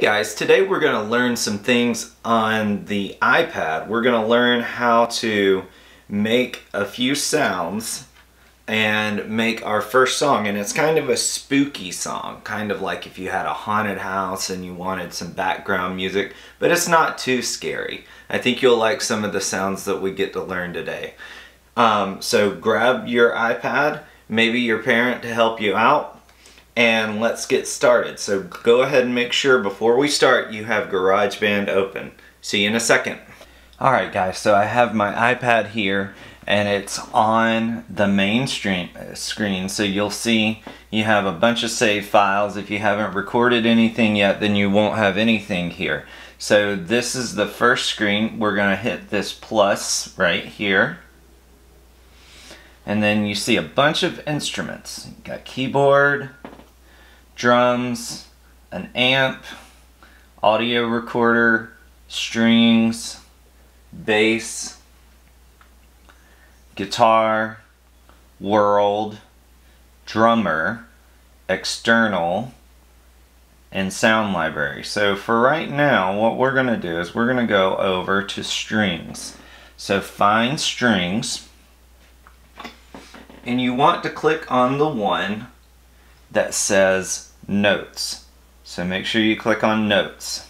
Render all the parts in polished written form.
guys, today we're going to learn some things on the iPad. We're going to learn how to make a few sounds and make our first song, and it's kind of a spooky song, kind of like if you had a haunted house and you wanted some background music, but it's not too scary. I think you'll like some of the sounds that we get to learn today. So grab your iPad, maybe your parent to help you out, and let's get started. So go ahead and make sure before we start you have Garageband open. See you in a second. Alright guys, so I have my iPad here and it's on the main screen, so you'll see you have a bunch of save files. If you haven't recorded anything yet, then you won't have anything here. So this is the first screen. We're going to hit this plus right here. And then you see a bunch of instruments. You've got keyboard, drums, an amp, audio recorder, strings, bass, guitar, world, drummer, external, and sound library. So for right now, what we're going to do is we're going to go over to strings. So find strings, and you want to click on the one that says notes. So make sure you click on notes.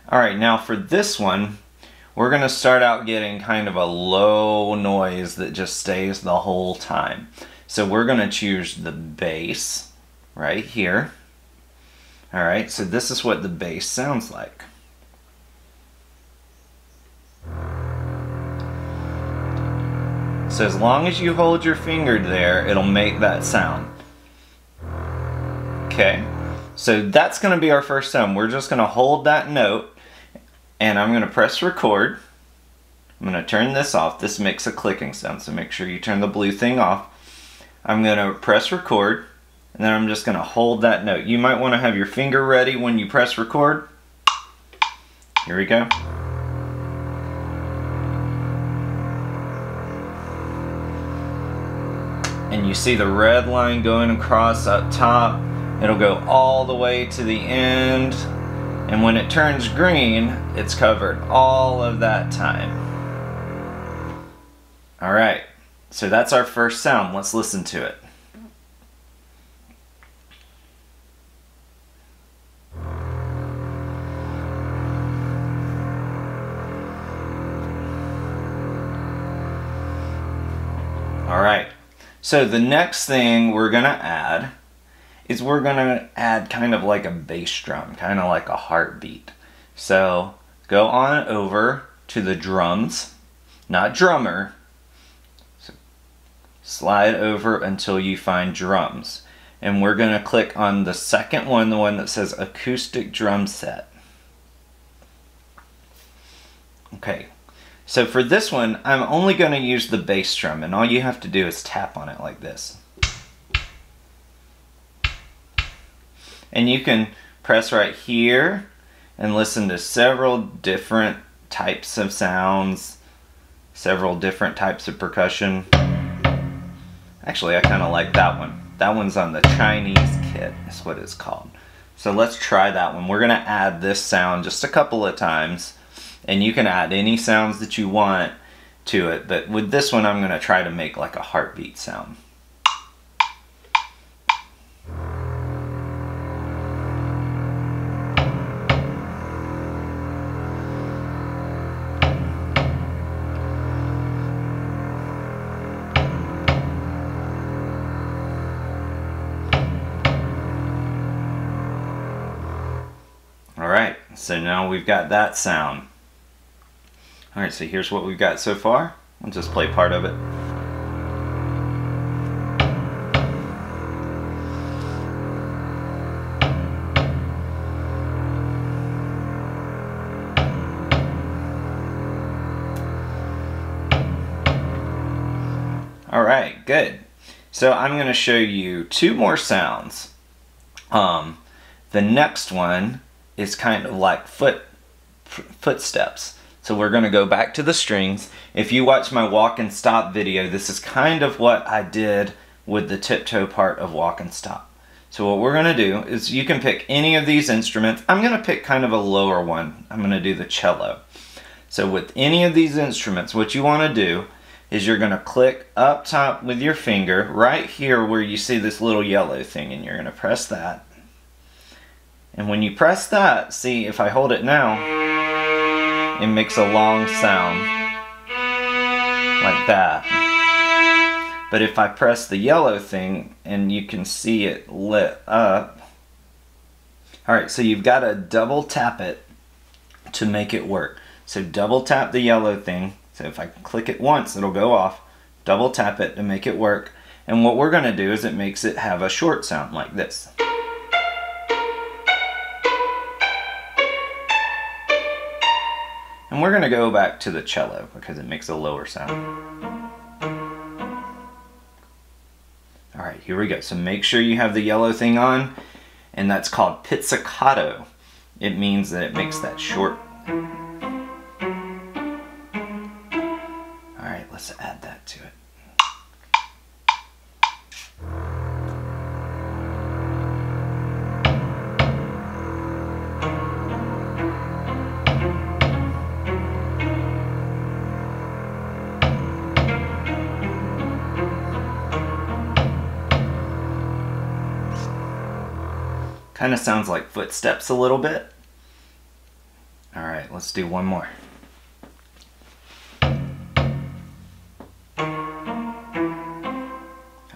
Alright, now for this one, we're going to start out getting kind of a low noise that just stays the whole time. So we're going to choose the bass right here. Alright, so this is what the bass sounds like. So as long as you hold your finger there, it'll make that sound. Okay, so that's going to be our first sound. We're just going to hold that note, and I'm going to press record. I'm going to turn this off. This makes a clicking sound, so make sure you turn the blue thing off. I'm going to press record, and then I'm just going to hold that note. You might want to have your finger ready when you press record. Here we go. And you see the red line going across up top. It'll go all the way to the end. And when it turns green, it's covered all of that time. Alright, so that's our first sound. Let's listen to it. Alright. So the next thing we're going to add is we're going to add kind of like a bass drum, kind of like a heartbeat. So go on over to the drums, not drummer. So slide over until you find drums. And we're going to click on the second one, the one that says acoustic drum set. Okay. So for this one, I'm only going to use the bass drum, and all you have to do is tap on it like this. And you can press right here and listen to several different types of sounds, several different types of percussion. Actually, I kind of like that one. That one's on the Chinese kit, is what it's called. So let's try that one. We're going to add this sound just a couple of times. And you can add any sounds that you want to it, but with this one I'm going to try to make like a heartbeat sound. Alright, so now we've got that sound. Alright, so here's what we've got so far. I'll just play part of it. Alright, good. So I'm going to show you two more sounds. The next one is kind of like footsteps. So we're going to go back to the strings. If you watch my walk and stop video, this is kind of what I did with the tiptoe part of walk and stop. So what we're going to do is you can pick any of these instruments. I'm going to pick kind of a lower one. I'm going to do the cello. So with any of these instruments, what you want to do is you're going to click up top with your finger right here where you see this little yellow thing, and you're going to press that. And when you press that, see, if I hold it now, it makes a long sound like that. But if I press the yellow thing, and you can see it lit up. Alright, so you've got to double tap it to make it work. So double tap the yellow thing. So if I click it once, it'll go off. Double tap it to make it work. And what we're going to do is it makes it have a short sound like this. And we're going to go back to the cello because it makes a lower sound. Alright, here we go. So make sure you have the yellow thing on, and that's called pizzicato. It means that it makes that short. Alright, let's add that to it. Kind of sounds like footsteps a little bit. Alright, let's do one more.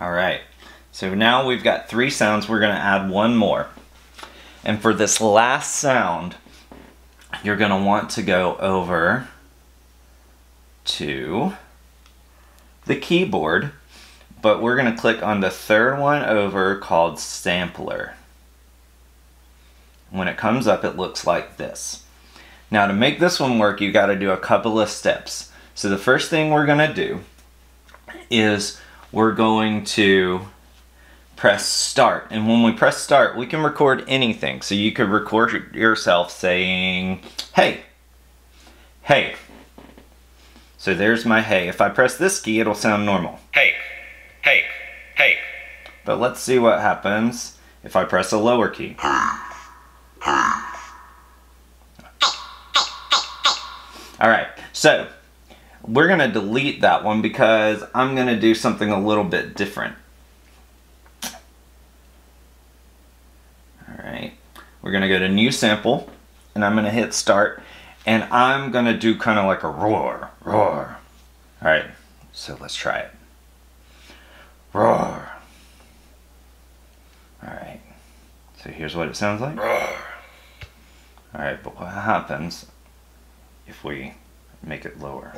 Alright, so now we've got 3 sounds. We're going to add one more. And for this last sound, you're going to want to go over to the keyboard, but we're going to click on the third one over called Stampler. When it comes up, it looks like this. Now to make this one work, you got to do a couple of steps. So the first thing we're going to do is we're going to press start. And when we press start, we can record anything. So you could record yourself saying, hey, hey. So there's my hey. If I press this key, it'll sound normal. Hey, hey, hey. But let's see what happens if I press a lower key. Alright, so we're going to delete that one because I'm going to do something a little bit different. Alright, we're going to go to new sample, and I'm going to hit start, and I'm going to do kind of like a roar, roar. Alright, so let's try it. Roar. Alright, so here's what it sounds like. Roar. Alright, but what happens if we make it lower?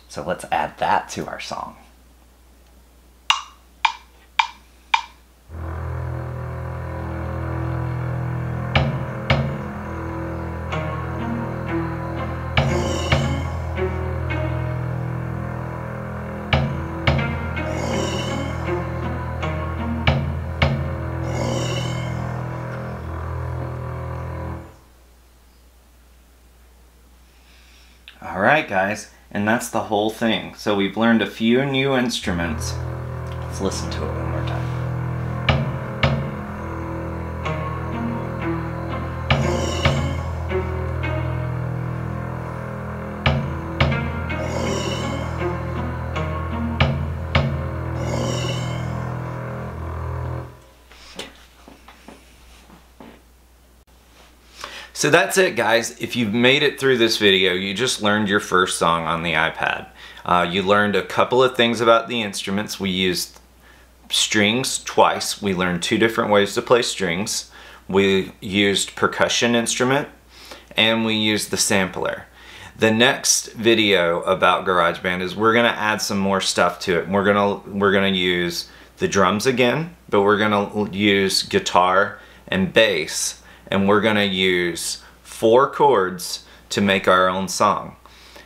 So let's add that to our song. Alright guys, and that's the whole thing. So we've learned a few new instruments. Let's listen to it one more time. So that's it guys. If you've made it through this video, you just learned your first song on the iPad. You learned a couple of things about the instruments. We used strings twice. We learned 2 different ways to play strings. We used percussion instrument, and we used the sampler. The next video about GarageBand is we're gonna add some more stuff to it. We're gonna use the drums again, but we're gonna use guitar and bass. And we're going to use 4 chords to make our own song.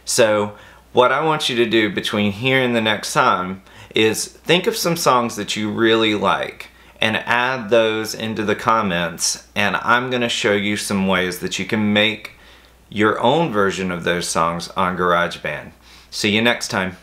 So what I want you to do between here and the next time is think of some songs that you really like and add those into the comments, and I'm going to show you some ways that you can make your own version of those songs on GarageBand. See you next time.